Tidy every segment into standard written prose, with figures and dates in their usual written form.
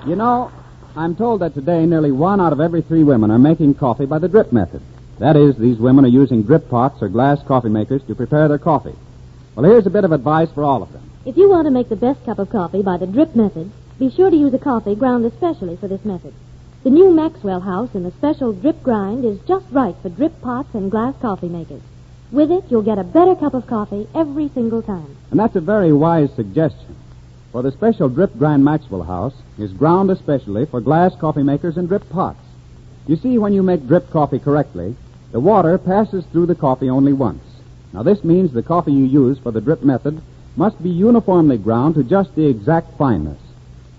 You know, I'm told that today nearly 1 out of every 3 women are making coffee by the drip method. That is, these women are using drip pots or glass coffee makers to prepare their coffee. Well, here's a bit of advice for all of them. If you want to make the best cup of coffee by the drip method, be sure to use a coffee ground especially for this method. The new Maxwell House in the special drip grind is just right for drip pots and glass coffee makers. With it, you'll get a better cup of coffee every single time. And that's a very wise suggestion. For the special drip grind Maxwell House is ground especially for glass coffee makers and drip pots. You see, when you make drip coffee correctly, the water passes through the coffee only once. Now, this means the coffee you use for the drip method must be uniformly ground to just the exact fineness,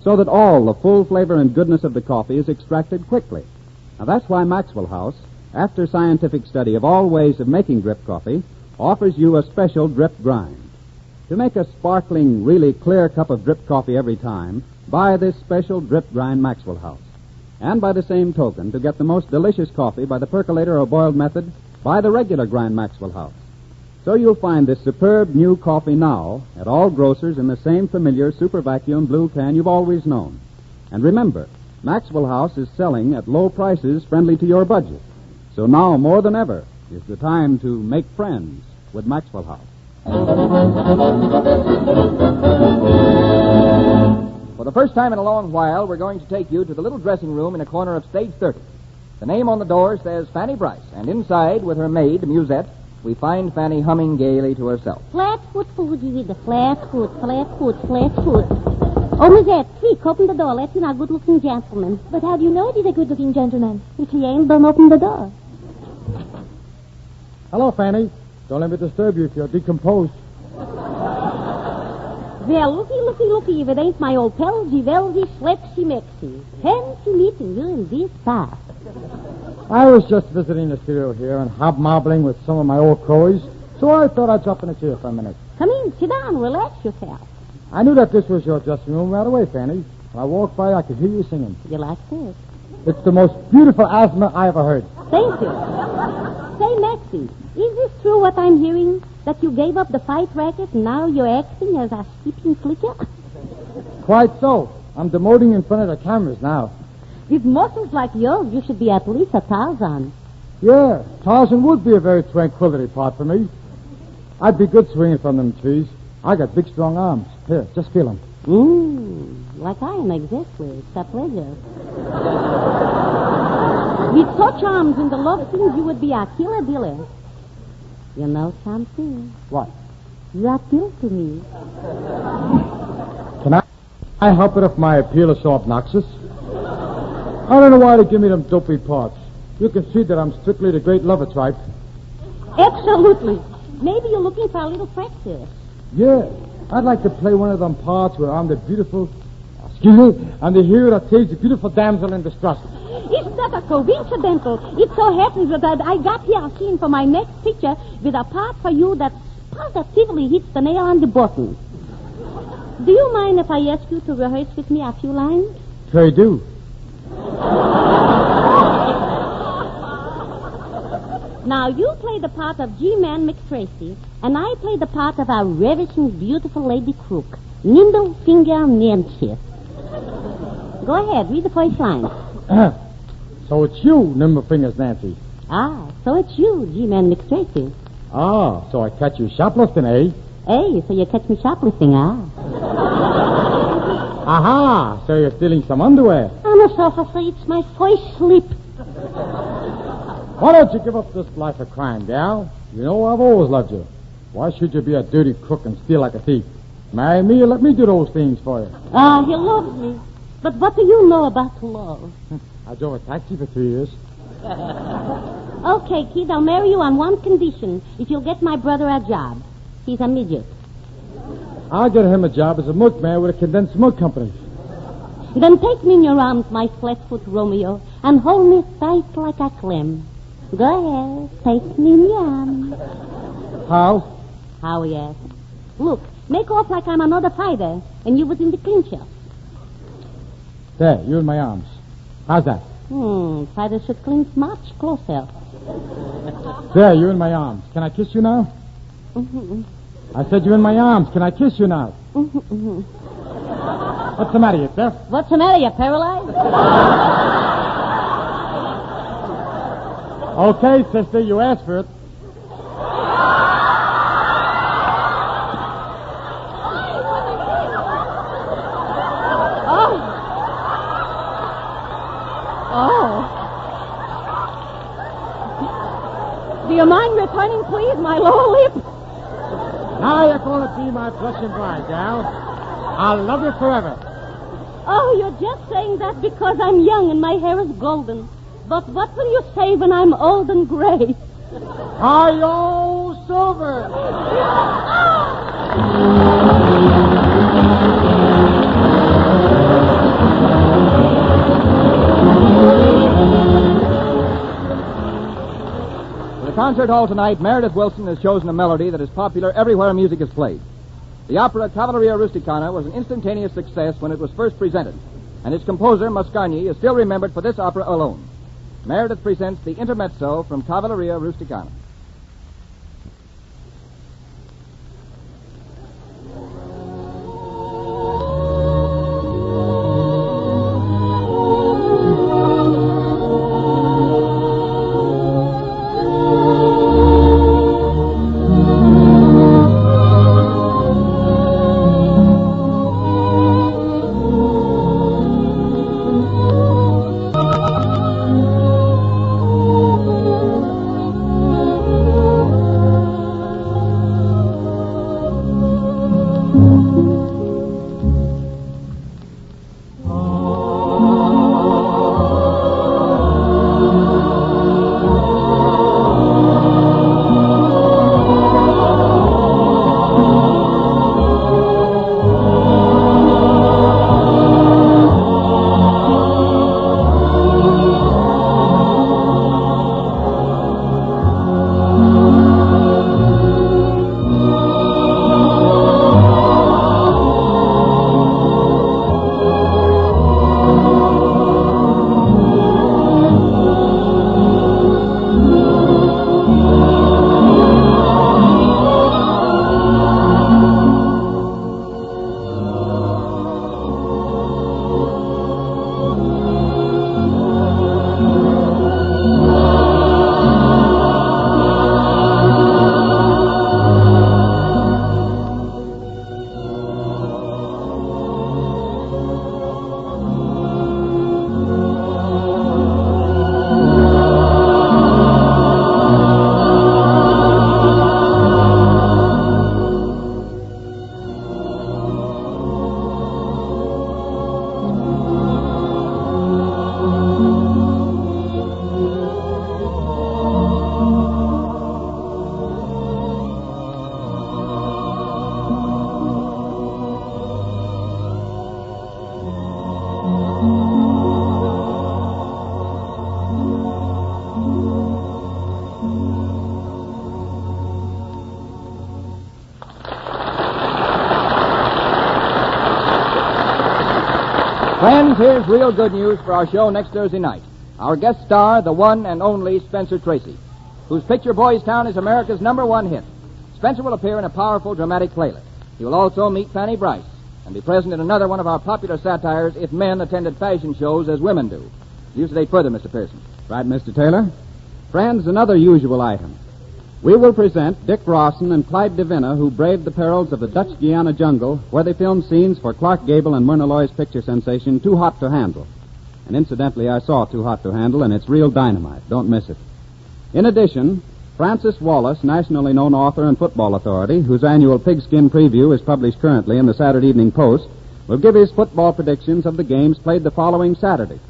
so that all the full flavor and goodness of the coffee is extracted quickly. Now, that's why Maxwell House, after scientific study of all ways of making drip coffee, offers you a special drip grind. To make a sparkling, really clear cup of drip coffee every time, buy this special drip grind Maxwell House. And by the same token, to get the most delicious coffee by the percolator or boiled method, buy the regular grind Maxwell House. So you'll find this superb new coffee now at all grocers in the same familiar super vacuum blue can you've always known. And remember, Maxwell House is selling at low prices friendly to your budget. So now more than ever is the time to make friends with Maxwell House. For the first time in a long while, we're going to take you to the little dressing room in a corner of stage 30. The name on the door says Fanny Brice, and inside, with her maid, Musette, we find Fanny humming gaily to herself. Flatfoot Fuji with the flatfoot. Oh, Musette, quick, open the door. Let in our good-looking gentleman. But how do you know he's a good-looking gentleman? If he ain't, don't open the door. Hello, Fanny. Don't let me disturb you if you're decomposed. Well, looky, if it ain't my old Pelgy, Velgy, Slapsie, Maxie. Fancy meeting you in this park. I was just visiting the studio here and hobnobbling with some of my old crows, so I thought I'd drop in and see you for a minute. Come in, sit down, relax yourself. I knew that this was your dressing room right away, Fanny. When I walked by, I could hear you singing. You like this? It's the most beautiful asthma I ever heard. Thank you. Say, Maxie, is this true what I'm hearing? That you gave up the fight racket and now you're acting as a skipping flicker? Quite so. I'm demoting in front of the cameras now. With muscles like yours, you should be at least a Tarzan. Yeah, Tarzan would be a very tranquility part for me. I'd be good swinging from them trees. I got big, strong arms. Here, just feel them. Like I am exactly. It's a pleasure. With such arms in the love scenes, you would be a killer diller. You know something? What? You appeal to me. Can I help it if my appeal is so obnoxious? I don't know why they give me them dopey parts. You can see that I'm strictly the great lover type. Absolutely. Maybe you're looking for a little practice. Yeah, I'd like to play one of them parts where I'm the beautiful... I'm the hero that saves the beautiful damsel in distress. Isn't that a coincidental? It so happens that I got here a scene for my next picture with a part for you that positively hits the nail on the button. Do you mind if I ask you to rehearse with me a few lines? Sure do. Now, you play the part of G-Man McTracy, and I play the part of a ravishing, beautiful lady crook, Nimble Finger Nancy. Go ahead, read the first line. So it's you, Nimble Fingers Nancy. Ah, so it's you, G-Man McTracy. Ah, so I catch you shoplifting, eh? Hey, so you catch me shoplifting, ah? Aha, so you're stealing some underwear. I'm so afraid it's my first slip. Why don't you give up this life of crime, gal? You know I've always loved you. Why should you be a dirty crook and steal like a thief? Marry me and let me do those things for you. Ah, he loves me. But what do you know about love? I drove a taxi for 3 years. Okay, kid, I'll marry you on one condition. If you'll get my brother a job. He's a midget. I'll get him a job as a milkman with a condensed milk company. Then take me in your arms, my flatfoot Romeo, and hold me tight like a clam. Go ahead, take me in your arms. How? How, yes. Look, make off like I'm another fighter, and you was in the clincher. There, you in my arms. How's that? Fighters should clinch much closer. There, you in my arms. Can I kiss you now? I said you're in my arms. Can I kiss you now? What's the matter, you deaf? What's the matter, you paralyzed? Okay, sister, you asked for it. Do you mind returning, please, my lower lip? Now you're going to be my blushing bride, gal. I'll love you forever. Oh, you're just saying that because I'm young and my hair is golden. But what will you say when I'm old and gray? Hi-yo, Silver! For the concert hall tonight, Meredith Willson has chosen a melody that is popular everywhere music is played. The opera Cavalleria Rusticana was an instantaneous success when it was first presented, and its composer, Mascagni, is still remembered for this opera alone. Meredith presents the intermezzo from Cavalleria Rusticana. Friends, here's real good news for our show next Thursday night. Our guest star, the one and only Spencer Tracy, whose picture Boys Town is America's #1 hit. Spencer will appear in a powerful dramatic playlet. He will also meet Fanny Brice and be present in another one of our popular satires, If Men Attended Fashion Shows as Women Do. Elucidate further, Mr. Pearson. Right, Mr. Taylor. Friends, another usual item. We will present Dick Rawson and Clyde Devina, who braved the perils of the Dutch Guiana jungle, where they filmed scenes for Clark Gable and Myrna Loy's picture sensation, Too Hot to Handle. And incidentally, I saw Too Hot to Handle, and it's real dynamite. Don't miss it. In addition, Francis Wallace, nationally known author and football authority, whose annual Pigskin Preview is published currently in the Saturday Evening Post, will give his football predictions of the games played the following Saturday.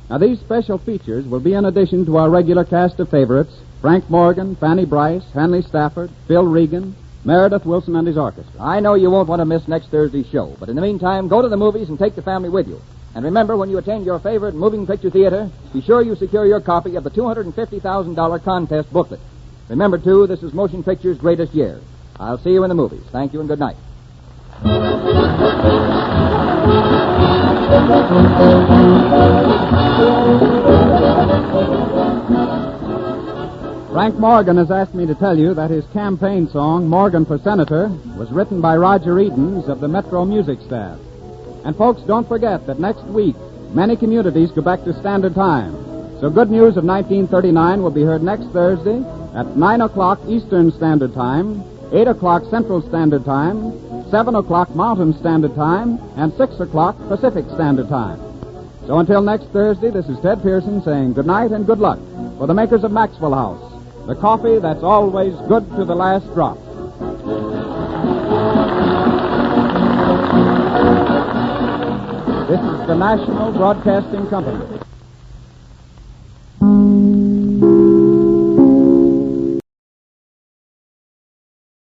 Now, these special features will be in addition to our regular cast of favorites, Frank Morgan, Fanny Brice, Hanley Stafford, Phil Regan, Meredith Willson and his orchestra. I know you won't want to miss next Thursday's show, but in the meantime, go to the movies and take the family with you. And remember, when you attend your favorite moving picture theater, be sure you secure your copy of the $250,000 contest booklet. Remember, too, this is motion picture's greatest year. I'll see you in the movies. Thank you and good night. Frank Morgan has asked me to tell you that his campaign song, Morgan for Senator, was written by Roger Edens of the Metro Music staff. And folks, don't forget that next week, many communities go back to Standard Time. So Good News of 1939 will be heard next Thursday at 9 o'clock Eastern Standard Time, 8 o'clock Central Standard Time, 7 o'clock Mountain Standard Time, and 6 o'clock Pacific Standard Time. So until next Thursday, this is Ted Pearson saying good night and good luck for the makers of Maxwell House, the coffee that's always good to the last drop. This is the National Broadcasting Company.